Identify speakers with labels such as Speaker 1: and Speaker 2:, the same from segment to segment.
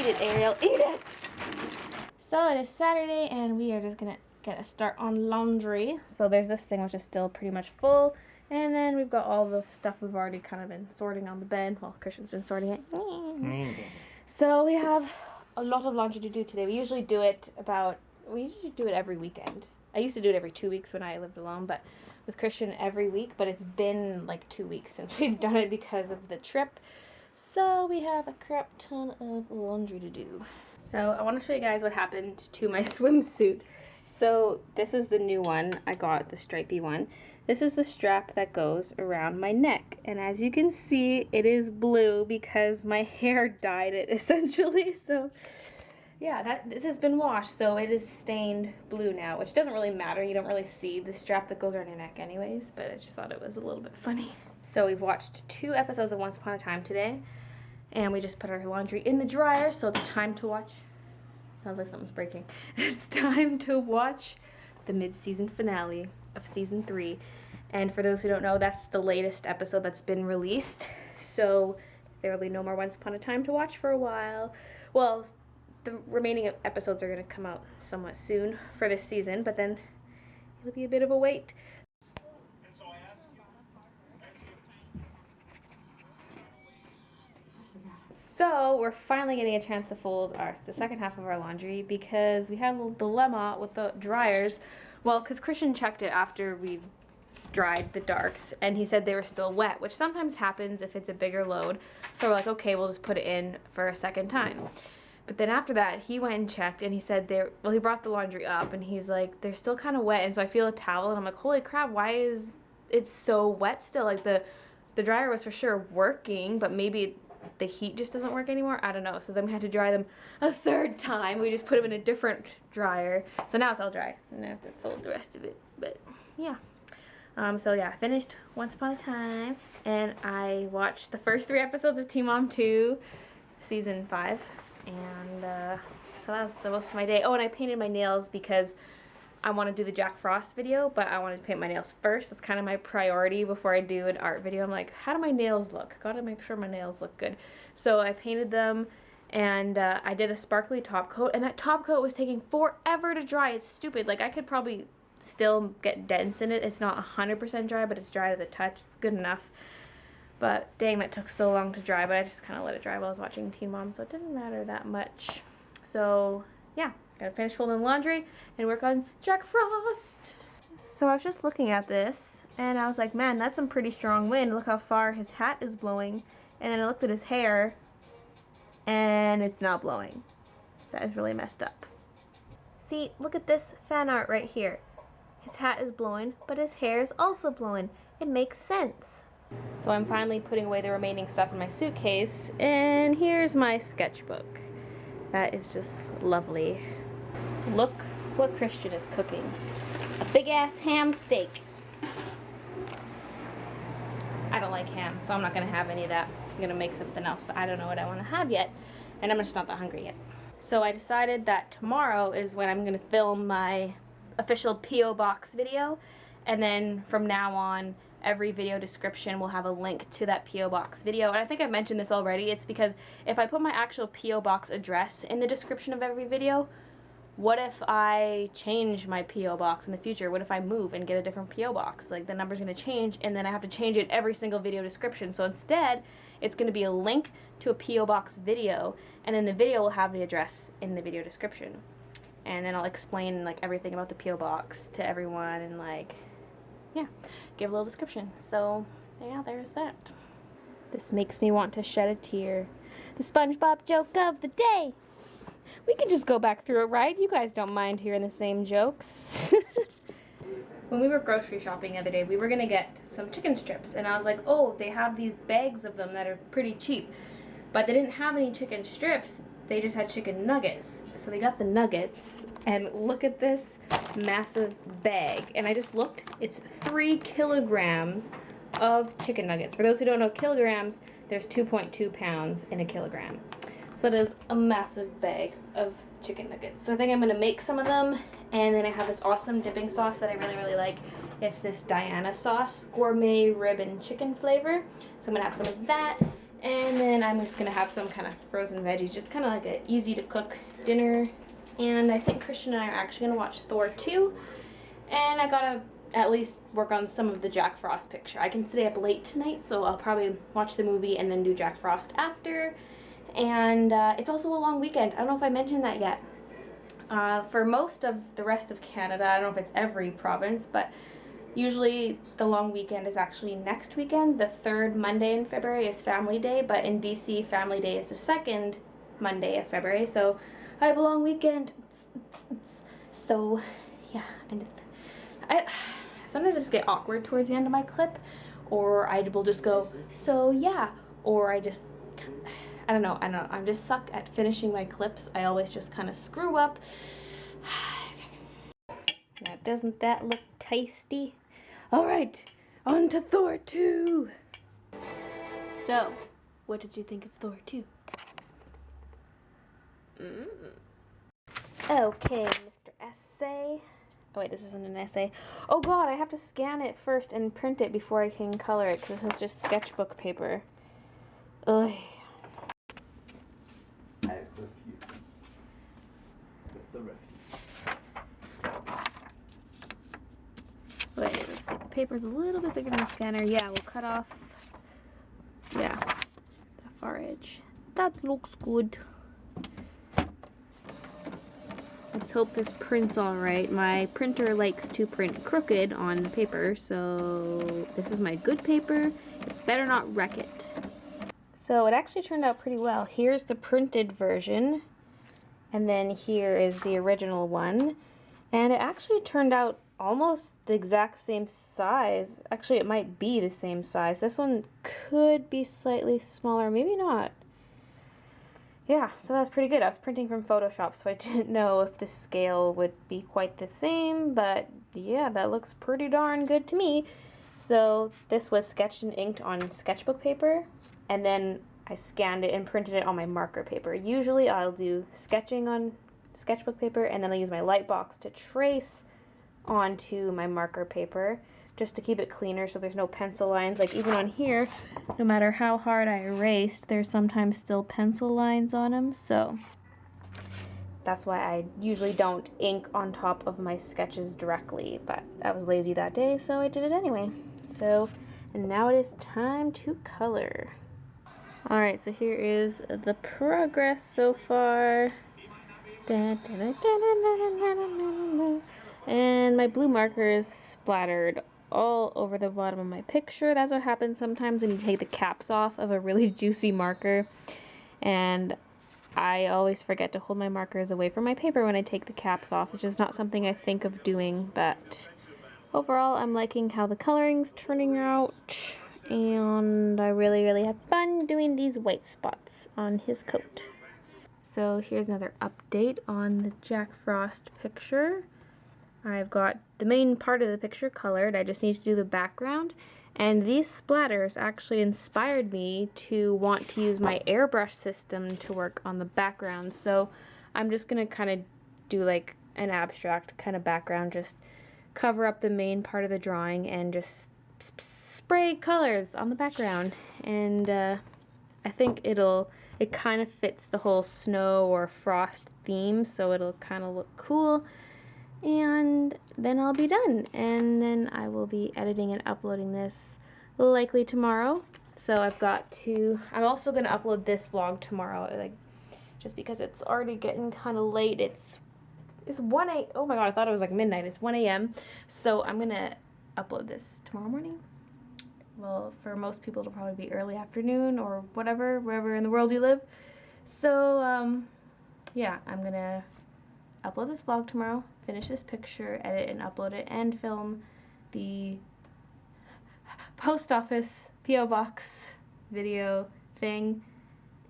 Speaker 1: Eat it, Ariel, eat it! So it is Saturday and we are just gonna get a start on laundry. So there's this thing which is still pretty much full. And then we've got all the stuff we've already kind of been sorting on the bed. Well, Christian's been sorting it. So we have a lot of laundry to do today. We usually do it every weekend. I used to do it every 2 weeks when I lived alone, but with Christian every week. But it's been like 2 weeks since we've done it because of the trip. So we have a crap ton of laundry to do. So I want to show you guys what happened to my swimsuit. So this is the new one. I got the stripey one. This is the strap that goes around my neck. And as you can see, it is blue because my hair dyed it essentially. So yeah, this has been washed. So it is stained blue now, which doesn't really matter. You don't really see the strap that goes around your neck anyways, but I just thought it was a little bit funny. So we've watched 2 episodes of Once Upon a Time today. And we just put our laundry in the dryer, so it's time to watch. Sounds like something's breaking. It's time to watch the mid-season finale of season 3. And for those who don't know, that's the latest episode that's been released. So there will be no more Once Upon a Time to watch for a while. Well, the remaining episodes are going to come out somewhat soon for this season, but then it'll be a bit of a wait. So we're finally getting a chance to fold the second half of our laundry because we had a little dilemma with the dryers. Well, because Christian checked it after we dried the darks and he said they were still wet, which sometimes happens if it's a bigger load. So we're like, okay, we'll just put it in for a second time. But then after that, he went and checked and he said he brought the laundry up and he's like, they're still kind of wet. And so I feel a towel and I'm like, holy crap, why is it so wet still? Like the dryer was for sure working, but maybe the heat just doesn't work anymore. I don't know. So then we had to dry them a 3rd time. We just put them in a different dryer. So now it's all dry. And I have to fold the rest of it. But yeah. So yeah, I finished Once Upon a Time. And I watched the first 3 episodes of Teen Mom 2, season 5. And so that was the most of my day. Oh, and I painted my nails because I want to do the Jack Frost video, but I wanted to paint my nails first. That's kind of my priority before I do an art video. I'm like, how do my nails look? Gotta make sure my nails look good. So I painted them, and I did a sparkly top coat, and that top coat was taking forever to dry. It's stupid. Like, I could probably still get dents in it. It's not 100% dry, but it's dry to the touch. It's good enough. But dang, that took so long to dry, but I just kind of let it dry while I was watching Teen Mom, so it didn't matter that much. So yeah. Gotta finish folding laundry and work on Jack Frost. So I was just looking at this and I was like, man, that's some pretty strong wind. Look how far his hat is blowing. And then I looked at his hair and it's not blowing. That is really messed up. See, look at this fan art right here. His hat is blowing, but his hair is also blowing. It makes sense. So I'm finally putting away the remaining stuff in my suitcase, and here's my sketchbook. That is just lovely. Look what Christian is cooking. A big ass ham steak. I don't like ham, so I'm not gonna have any of that. I'm gonna make something else, but I don't know what I wanna have yet. And I'm just not that hungry yet. So I decided that tomorrow is when I'm gonna film my official P.O. Box video. And then from now on, every video description will have a link to that P.O. Box video. And I think I've mentioned this already. It's because if I put my actual P.O. Box address in the description of every video, what if I change my P.O. Box in the future? What if I move and get a different P.O. Box? Like, the number's going to change, and then I have to change it every single video description. So instead, it's going to be a link to a P.O. Box video, and then the video will have the address in the video description. And then I'll explain, like, everything about the P.O. Box to everyone, and, like, yeah, give a little description. So, yeah, there's that. This makes me want to shed a tear. The SpongeBob joke of the day. We can just go back through it, right? You guys don't mind hearing the same jokes. When we were grocery shopping the other day, we were gonna get some chicken strips, and I was like, oh, they have these bags of them that are pretty cheap. But they didn't have any chicken strips, they just had chicken nuggets. So they got the nuggets, and look at this massive bag. And I just looked, it's 3 kilograms of chicken nuggets. For those who don't know kilograms, there's 2.2 pounds in a kilogram. So that is a massive bag of chicken nuggets. So I think I'm gonna make some of them, and then I have this awesome dipping sauce that I really, really like. It's this Diana sauce, gourmet rib and chicken flavor. So I'm gonna have some of that, And then I'm just gonna have some kind of frozen veggies, just kind of like an easy to cook dinner. And I think Christian and I are actually gonna watch Thor 2. And I gotta at least work on some of the Jack Frost picture. I can stay up late tonight, so I'll probably watch the movie and then do Jack Frost after. And it's also a long weekend. I don't know if I mentioned that yet. For most of the rest of Canada, I don't know if it's every province, but usually the long weekend is actually next weekend. The third Monday in February is Family Day, but in BC, Family Day is the second Monday of February, so I have a long weekend. So, yeah, and I sometimes I just get awkward towards the end of my clip, or I will just go, so yeah, or I don't know, I'm just suck at finishing my clips. I always just kind of screw up. Now, doesn't that look tasty? All right, on to Thor 2. So, what did you think of Thor 2? Okay, Mr. Essay. Oh wait, this isn't an essay. Oh god, I have to scan it first and print it before I can color it, because this is just sketchbook paper. Ugh.
Speaker 2: I refuse. With the refuse.
Speaker 1: Wait, let's see. The paper's a little bit bigger than the scanner. Yeah, we'll cut off. Yeah, the far edge. That looks good. Let's hope this prints all right. My printer likes to print crooked on the paper, so this is my good paper. It better not wreck it. So it actually turned out pretty well. Here's the printed version, and then here is the original one. And it actually turned out almost the exact same size. Actually, it might be the same size. This one could be slightly smaller, maybe not. Yeah, so that's pretty good. I was printing from Photoshop, so I didn't know if the scale would be quite the same, but yeah, that looks pretty darn good to me. So this was sketched and inked on sketchbook paper, and then I scanned it and printed it on my marker paper. Usually I'll do sketching on sketchbook paper, and then I'll use my light box to trace onto my marker paper, just to keep it cleaner so there's no pencil lines. Like even on here, no matter how hard I erased, there's sometimes still pencil lines on them, so that's why I usually don't ink on top of my sketches directly, but I was lazy that day, so I did it anyway. So, and now it is time to color. Alright, so here is the progress so far. And my blue marker is splattered all over the bottom of my picture. That's what happens sometimes when you take the caps off of a really juicy marker. And I always forget to hold my markers away from my paper when I take the caps off. It's just not something I think of doing, but overall I'm liking how the coloring's turning out. And I really had fun doing these white spots on his coat. So here's another update on the Jack Frost picture. I've got the main part of the picture colored. I just need to do the background. And these splatters actually inspired me to want to use my airbrush system to work on the background. So I'm just going to kind of do like an abstract kind of background, just cover up the main part of the drawing and just spray colors on the background. And I think it kind of fits the whole snow or frost theme, so it'll kind of look cool. And then I'll be done, and then I will be editing and uploading this likely tomorrow. So I'm also going to upload this vlog tomorrow, like, just because it's already getting kind of late. It's 1 a.m. Oh my god, I thought it was like midnight. It's 1 a.m. So I'm going to upload this tomorrow morning. Well, for most people it'll probably be early afternoon or whatever, wherever in the world you live. So, yeah, I'm going to upload this vlog tomorrow, finish this picture, edit and upload it, and film the post office P.O. box video thing.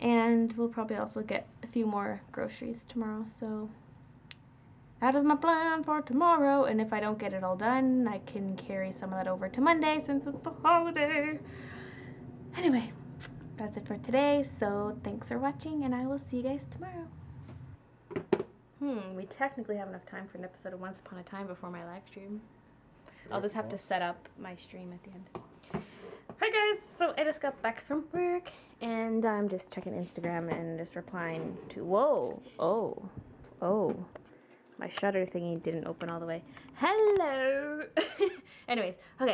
Speaker 1: And we'll probably also get a few more groceries tomorrow, so that is my plan for tomorrow. And if I don't get it all done, I can carry some of that over to Monday since it's the holiday. Anyway, that's it for today, so thanks for watching, and I will see you guys tomorrow. We technically have enough time for an episode of Once Upon a Time before my live stream. Sure. I'll just have to set up my stream at the end. Right. guys, so I just got back from work and I'm just checking Instagram and just replying to, whoa, oh, my shutter thingy didn't open all the way. Hello. Anyways, okay,